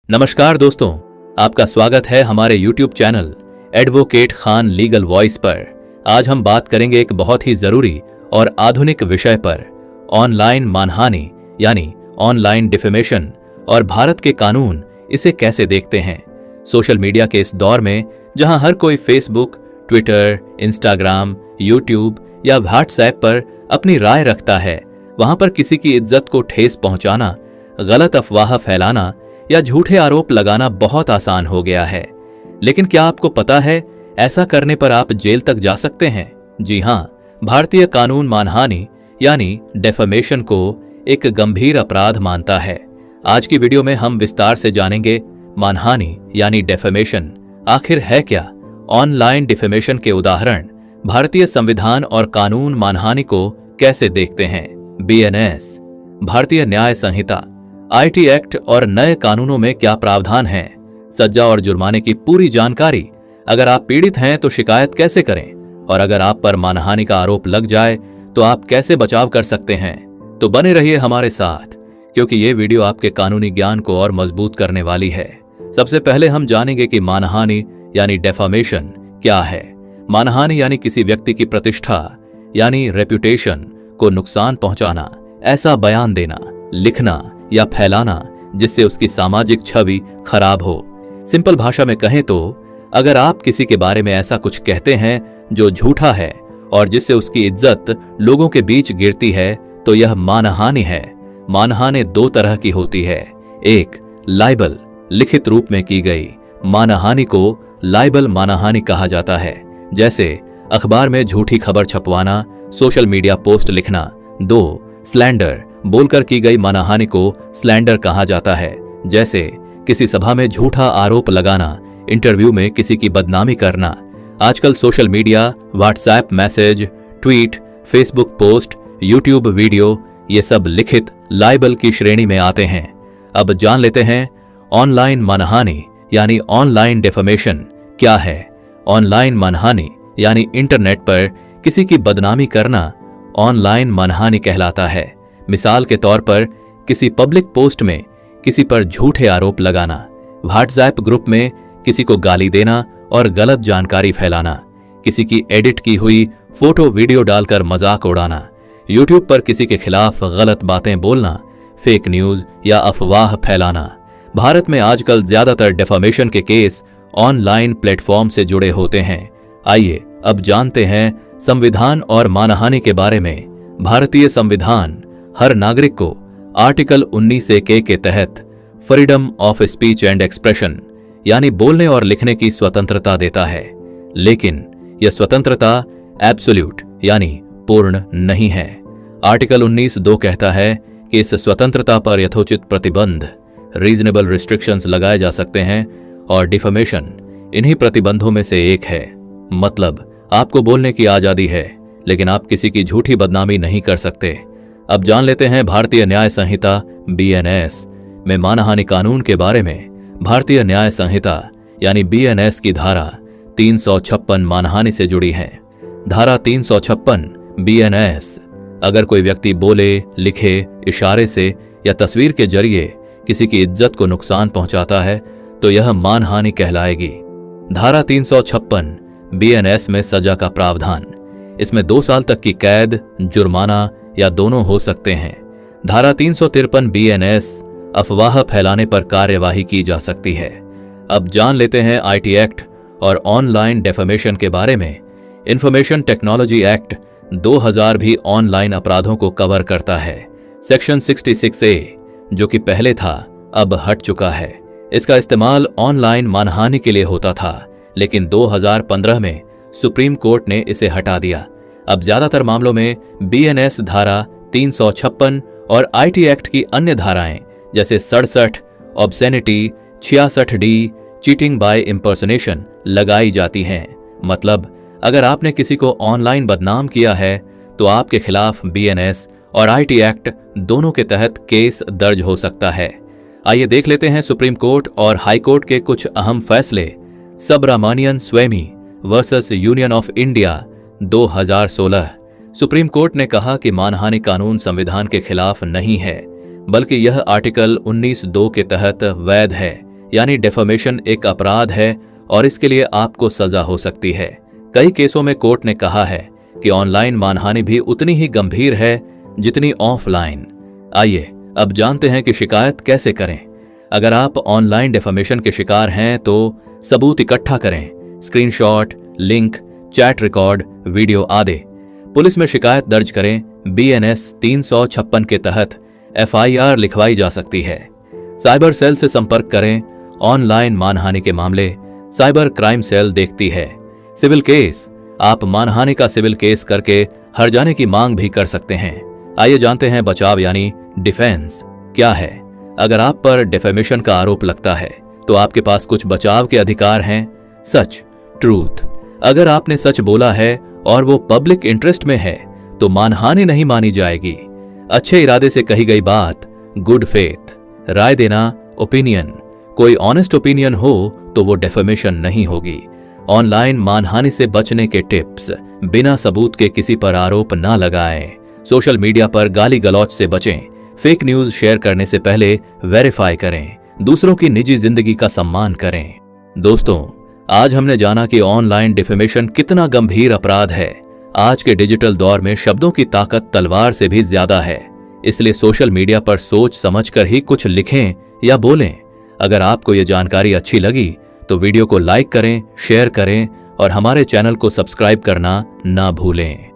नमस्कार दोस्तों, आपका स्वागत है हमारे YouTube channel advocate Khan legal voice पर। आज हम बात करेंगे एक बहुत ही जरूरी और आधुनिक विषय पर, ऑनलाइन मानहानि यानी ऑनलाइन डिफेमेशन और भारत के कानून इसे कैसे देखते हैं। सोशल मीडिया के इस दौर में जहां हर कोई फेसबुक, ट्विटर, इंस्टाग्राम, यूट्यूब या व्हाट्सएप पर अपनी राय रखता है, वहां पर किसी की इज्जत को ठेस पहुंचाना, गलत अफवाह फैलाना या झूठे आरोप लगाना बहुत आसान हो गया है। लेकिन क्या आपको पता है, ऐसा करने पर आप जेल तक जा सकते हैं। जी हां, भारतीय कानून मानहानि यानी डेफेमेशन को एक गंभीर अपराध मानता है। आज की वीडियो में हम विस्तार से जानेंगे मानहानि यानी डेफेमेशन आखिर है क्या, ऑनलाइन डिफेमेशन के उदाहरण, भारतीय संविधान और कानून मानहानि को कैसे देखते हैं। बीएनएस, भारतीय न्याय संहिता, आईटी एक्ट और नए कानूनों में क्या प्रावधान है, सजा और जुर्माने की पूरी जानकारी। अगर आप पीड़ित हैं तो शिकायत कैसे करें, और अगर आप पर मानहानि का आरोप लग जाए तो आप कैसे बचाव कर सकते हैं। तो बने रहिए हमारे साथ, क्योंकि ये वीडियो आपके कानूनी ज्ञान को और मजबूत करने वाली है। सबसे पहले हम जानेंगे कि मानहानि यानी डेफेमेशन क्या है। मानहानि यानी किसी व्यक्ति की प्रतिष्ठा यानी रेप्यूटेशन को नुकसान पहुंचाना, ऐसा बयान देना, लिखना या फैलाना जिससे उसकी सामाजिक छवि खराब हो। सिंपल भाषा में कहें तो अगर आप किसी के बारे में ऐसा कुछ कहते हैं जो झूठा है और जिससे उसकी इज्जत लोगों के बीच गिरती है, तो यह मानहानि है। मानहानि दो तरह की होती है। एक, लाइबल, लिखित रूप में की गई मानहानि को लाइबल मानहानि कहा जाता है, जैसे अखबार में झूठी खबर छपवाना, सोशल मीडिया पोस्ट लिखना। दो, स्लैंडर, बोलकर की गई मानहानि को स्लैंडर कहा जाता है, जैसे किसी सभा में झूठा आरोप लगाना, इंटरव्यू में किसी की बदनामी करना। आजकल social media, WhatsApp message, tweet, Facebook post, YouTube video, ये सब लिखित लाइबल की श्रेणी में आते हैं। अब जान लेते हैं ऑनलाइन मानहानि यानी ऑनलाइन डेफेमेशन क्या है। ऑनलाइन मानहानि यानी इंटरनेट पर किसी की बदनामी करना ऑनलाइन मानहानि कहलाता है। मिसाल के तौर पर किसी पब्लिक पोस्ट में किसी पर झूठे आरोप लगाना, व्हाट्सएप ग्रुप में किसी को गाली देना और गलत जानकारी फैलाना, किसी की एडिट की हुई फोटो वीडियो डालकर मजाक उड़ाना, यूट्यूब पर किसी के खिलाफ गलत बातें बोलना, फेक न्यूज या अफवाह फैलाना। भारत में आजकल ज्यादातर डेफेमेशन के केस ऑनलाइन प्लेटफॉर्म से जुड़े होते हैं। आइए अब जानते हैं संविधान और मानहानि के बारे में। भारतीय संविधान हर नागरिक को आर्टिकल 19A के तहत freedom of speech and expression यानी बोलने और लिखने की स्वतंत्रता देता है, लेकिन यह स्वतंत्रता एब्सोल्यूट यानी पूर्ण नहीं है। आर्टिकल 19(2) कहता है कि इस स्वतंत्रता पर यथोचित प्रतिबंध, रीजनेबल रिस्ट्रिक्शंस लगाए जा सकते हैं, और डिफेमेशन इन्हीं प्रतिबंधों में से एक है। मतलब आपको बोलने की आजादी है, लेकिन आप किसी की झूठी बदनामी नहीं कर सकते। अब जान लेते हैं भारतीय न्याय संहिता बीएनएस में मानहानि कानून के बारे में। भारतीय न्याय संहिता यानी बीएनएस की धारा 356 मानहानि से जुड़ी है। धारा 356 बीएनएस, अगर कोई व्यक्ति बोले, लिखे, इशारे से या तस्वीर के जरिए किसी की इज्जत को नुकसान पहुंचाता है तो यह मानहानि कहलाएगी। धारा 356 बीएनएस में सजा का प्रावधान, इसमें 2 साल तक की कैद, जुर्माना या दोनों हो सकते हैं। धारा 353 बीएनएस, अफवाह फैलाने पर कार्यवाही की जा सकती है। अब जान लेते हैं आईटी एक्ट और ऑनलाइन डेफेमेशन के बारे में। इंफॉर्मेशन टेक्नोलॉजी एक्ट 2000 भी ऑनलाइन अपराधों को कवर करता है। सेक्शन 66A, जो कि पहले था, अब हट चुका है। इसका इस्तेमाल ऑनलाइन मानहानि के लिए होता था, लेकिन 2015 में सुप्रीम कोर्ट ने इसे हटा दिया। अब ज्यादातर मामलों में बीएनएस धारा 356 और आईटी एक्ट की अन्य धाराएं जैसे 67, obscenity, 66D, cheating bye impersonation लगाई जाती हैं। मतलब अगर आपने किसी को ऑनलाइन बदनाम किया है तो आपके खिलाफ बीएनएस और आईटी एक्ट दोनों के तहत केस दर्ज हो सकता है। आइए देख लेते हैं सुप्रीम कोर्ट और हाई कोर्ट के कुछ अहम फैसले। Subramanian Swamy versus union of India 2016। सुप्रीम कोर्ट ने कहा कि मानहानि कानून संविधान के खिलाफ नहीं है, बल्कि यह आर्टिकल 19(2) के तहत वैध है, यानी डेफेमेशन एक अपराध है और इसके लिए आपको सजा हो सकती है। कई केसों में कोर्ट ने कहा है कि ऑनलाइन मानहानि भी उतनी ही गंभीर है जितनी ऑफलाइन। आइए अब जानते हैं कि शिकायत कैसे करें। अगर आप ऑनलाइन डेफेमेशन के शिकार हैं तो सबूत इकट्ठा करें, screenshot, link, chat record, video आदि। पुलिस में शिकायत दर्ज करें। BNS 356 के तहत FIR लिखवाई जा सकती है। साइबर सेल से संपर्क करें। ऑनलाइन मानहानि के मामले साइबर क्राइम सेल देखती है। सिविल केस, आप मानहानि का सिविल केस करके हर्जाने की मांग भी कर सकते हैं। आइए जानते हैं बचाव यानी डिफेंस क्या है। अगर आप पर डेफेमेशन का आरोप लगता है तो आपके पास कुछ बचाव के अधिकार हैं। सच, ट्रूथ, अगर आपने सच बोला है और वो पब्लिक इंटरेस्ट में है तो मानहानि नहीं मानी जाएगी। अच्छे इरादे से कही गई बात, गुड फेथ, राय देना, ओपिनियन, कोई ऑनेस्ट ओपिनियन हो तो वो डेफेमेशन नहीं होगी। ऑनलाइन मानहानि से बचने के टिप्स, बिना सबूत के किसी पर आरोप ना लगाएं। सोशल मीडिया पर गाली गलौज से बचें। फेक न्यूज शेयर करने से पहले वेरीफाई करें। दूसरों की निजी जिंदगी का सम्मान करें। दोस्तों, आज हमने जाना कि ऑनलाइन डिफेमेशन कितना गंभीर अपराध है। आज के डिजिटल दौर में शब्दों की ताकत तलवार से भी ज्यादा है, इसलिए सोशल मीडिया पर सोच समझकर ही कुछ लिखें या बोलें। अगर आपको ये जानकारी अच्छी लगी तो वीडियो को लाइक करें, शेयर करें और हमारे चैनल को सब्सक्राइब करना ना भूलें।